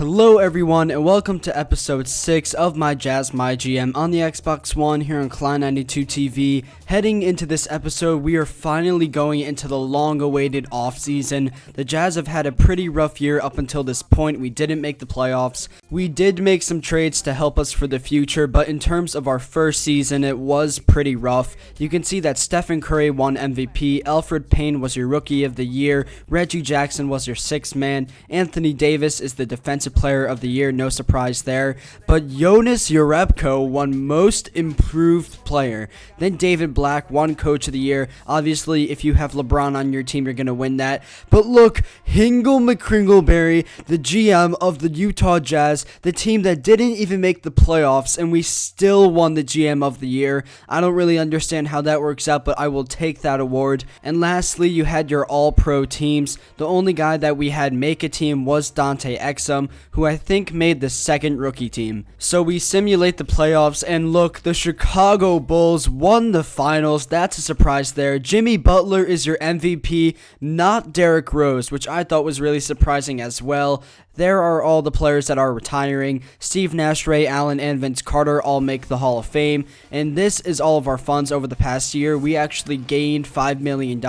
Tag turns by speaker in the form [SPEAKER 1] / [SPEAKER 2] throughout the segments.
[SPEAKER 1] Hello everyone and welcome to episode 6 of MyGM on the Xbox One here on Klein 92 TV. Heading into this episode, we are finally going into the long-awaited offseason. The Jazz have had a pretty rough year up until this point. We didn't make the playoffs. We did make some trades to help us for the future, but in terms of our first season, it was pretty rough. You can see that Stephen Curry won MVP, Alfred Payne was your Rookie of the Year, Reggie Jackson was your sixth man, Anthony Davis is the Defensive Player of the Year, no surprise there, but Jonas Jerebko won Most Improved Player. Then David Black won Coach of the Year. Obviously, if you have LeBron on your team, you're going to win that. But look, Hingle McCringleberry, the GM of the Utah Jazz, the team that didn't even make the playoffs, and we still won the GM of the Year. I don't really understand how that works out, but I will take that award. And lastly, you had your all-pro teams. The only guy that we had make a team was Dante Exum, who I think made the second rookie team. So we simulate the playoffs, and look, the Chicago Bulls won the finals. That's a surprise there. Jimmy Butler is your MVP, not Derrick Rose, which I thought was really surprising as well. There are all the players that are retiring. Steve Nash, Ray Allen, and Vince Carter all make the Hall of Fame. And this is all of our funds over the past year. We actually gained $5 million.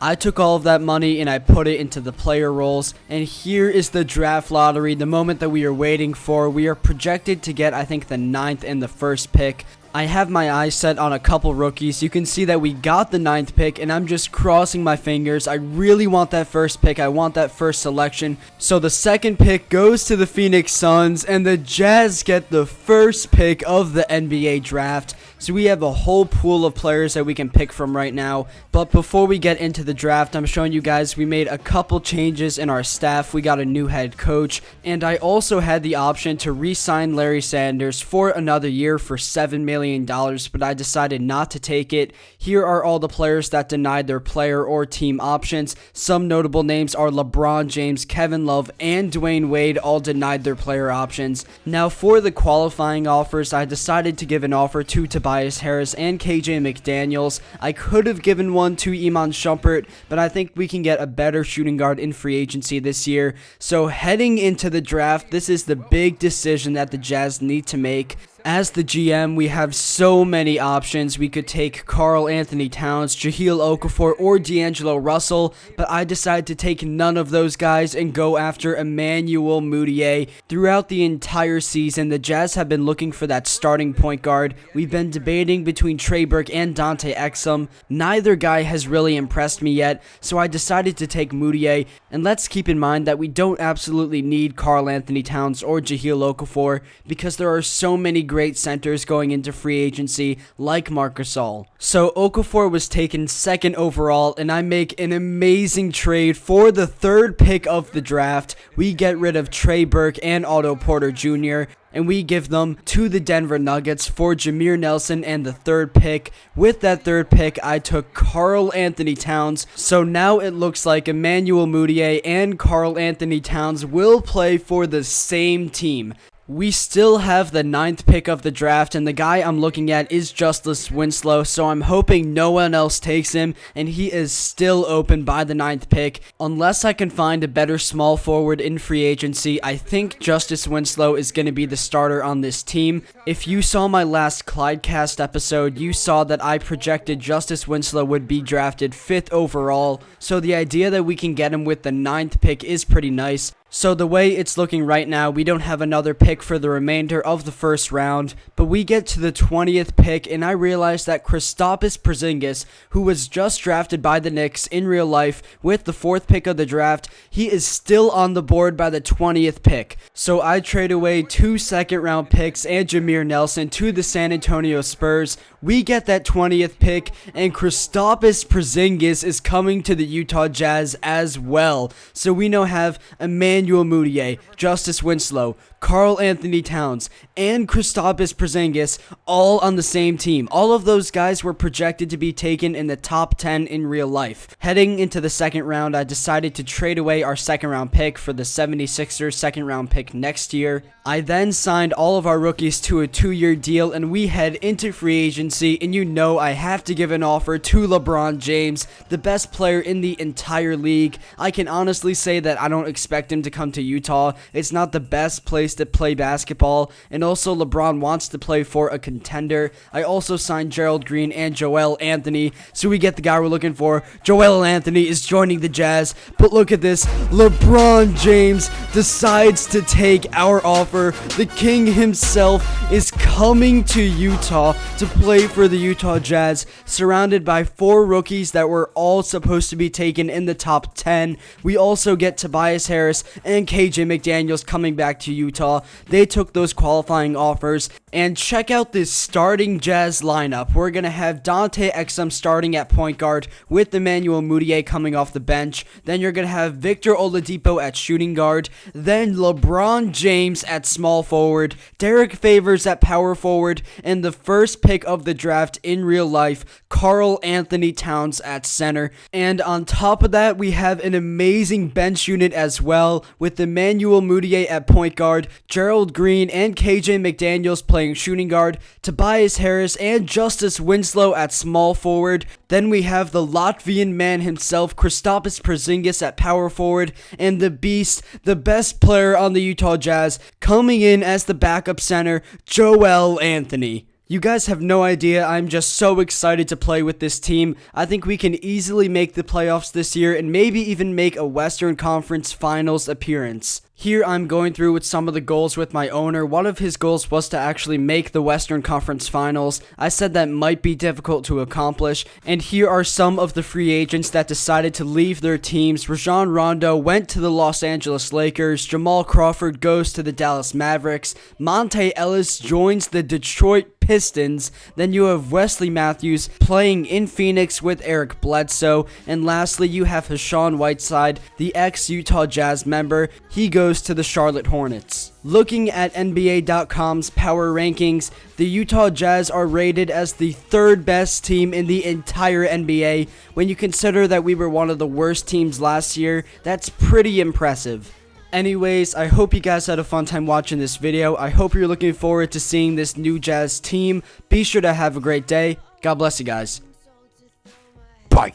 [SPEAKER 1] I took all of that money and I put it into the player roles. And here is the draft lottery, the moment that we are waiting for. We are projected to get, I think, the 9th and the 1st pick. I have my eyes set on a couple rookies. You can see that we got the 9th pick, and I'm just crossing my fingers. I really want that first pick. I want that first selection. So the second pick goes to the Phoenix Suns, and the Jazz get the first pick of the NBA draft. So we have a whole pool of players that we can pick from right now. But before we get into the draft, I'm showing you guys we made a couple changes in our staff. We got a new head coach, and I also had the option to re-sign Larry Sanders for another year for $7 million. But I decided not to take it. Here are all the players that denied their player or team options. Some notable names are LeBron James, Kevin Love, and Dwayne Wade all denied their player options. Now for the qualifying offers, I decided to give an offer to Tobias Harris and KJ McDaniels. I could have given one to Iman Shumpert, but I think we can get a better shooting guard in free agency this year. So heading into the draft, this is the big decision that the Jazz need to make. As the GM, we have so many options. We could take Karl Anthony Towns, Jahlil Okafor, or D'Angelo Russell, but I decided to take none of those guys and go after Emmanuel Mudiay. Throughout the entire season, the Jazz have been looking for that starting point guard. We've been debating between Trey Burke and Dante Exum. Neither guy has really impressed me yet, so I decided to take Mudiay. And let's keep in mind that we don't absolutely need Karl Anthony Towns or Jahlil Okafor because there are so many great centers going into free agency like Marc Gasol. So Okafor was taken 2nd overall, and I make an amazing trade for the 3rd pick of the draft. We get rid of Trey Burke and Otto Porter Jr., and we give them to the Denver Nuggets for Jameer Nelson and the 3rd pick. With that 3rd pick, I took Karl Anthony Towns. So now it looks like Emmanuel Mudiay and Karl Anthony Towns will play for the same team. We still have the 9th pick of the draft, and the guy I'm looking at is Justice Winslow, so I'm hoping no one else takes him, and he is still open by the 9th pick. Unless I can find a better small forward in free agency, I think Justice Winslow is going to be the starter on this team. If you saw my last Clydecast episode, you saw that I projected Justice Winslow would be drafted 5th overall, so the idea that we can get him with the 9th pick is pretty nice. So the way it's looking right now, we don't have another pick for the remainder of the first round, but we get to the 20th pick, and I realize that Kristaps Porzingis, who was just drafted by the Knicks in real life with the 4th pick of the draft, he is still on the board by the 20th pick. So I trade away 2 second-round picks and Jameer Nelson to the San Antonio Spurs. We get that 20th pick, and Kristaps Porzingis is coming to the Utah Jazz as well. So we now have Emmanuel Mudiay, Justice Winslow, Karl Anthony Towns, and Kristaps Porzingis all on the same team. All of those guys were projected to be taken in the top 10 in real life. Heading into the 2nd round, I decided to trade away our 2nd round pick for the 76ers 2nd round pick next year. I then signed all of our rookies to a 2-year deal, and we head into free agency, and you know I have to give an offer to LeBron James, the best player in the entire league. I can honestly say that I don't expect him to come to Utah. It's not the best place to play basketball, and also LeBron wants to play for a contender. I also signed Gerald Green and Joel Anthony, so we get the guy we're looking for. Joel Anthony is joining the Jazz, but look at this. LeBron James decides to take our offer. The king himself is coming to Utah to play for the Utah Jazz, surrounded by 4 rookies that were all supposed to be taken in the top 10. We also get Tobias Harris and KJ McDaniels coming back to Utah. They took those qualifying offers. And check out this starting Jazz lineup. We're going to have Dante Exum starting at point guard with Emmanuel Mudiay coming off the bench. Then you're going to have Victor Oladipo at shooting guard. Then LeBron James at small forward. Derek Favors at power forward. And the first pick of the draft in real life, Karl Anthony Towns at center. And on top of that, we have an amazing bench unit as well, with Emmanuel Mudiay at point guard, Gerald Green and KJ McDaniels playing shooting guard, Tobias Harris and Justice Winslow at small forward. Then we have the Latvian man himself, Kristaps Porzingis at power forward, and the beast, the best player on the Utah Jazz, coming in as the backup center, Joel Anthony. You guys have no idea, I'm just so excited to play with this team. I think we can easily make the playoffs this year and maybe even make a Western Conference Finals appearance. Here I'm going through with some of the goals with my owner. One of his goals was to actually make the Western Conference Finals. I said that might be difficult to accomplish, and here are some of the free agents that decided to leave their teams. Rajon Rondo went to the Los Angeles Lakers. Jamal Crawford goes to the Dallas Mavericks. Monte Ellis joins the Detroit Pistons. Then you have Wesley Matthews playing in Phoenix with Eric Bledsoe. And lastly, you have Hassan Whiteside, the ex-Utah Jazz member. He goes to the Charlotte Hornets. Looking at NBA.com's power rankings, the Utah Jazz are rated as the 3rd best team in the entire NBA. When you consider that we were one of the worst teams last year, that's pretty impressive. Anyways, I hope you guys had a fun time watching this video. I hope you're looking forward to seeing this new Jazz team. Be sure to have a great day. God bless you guys. Bye.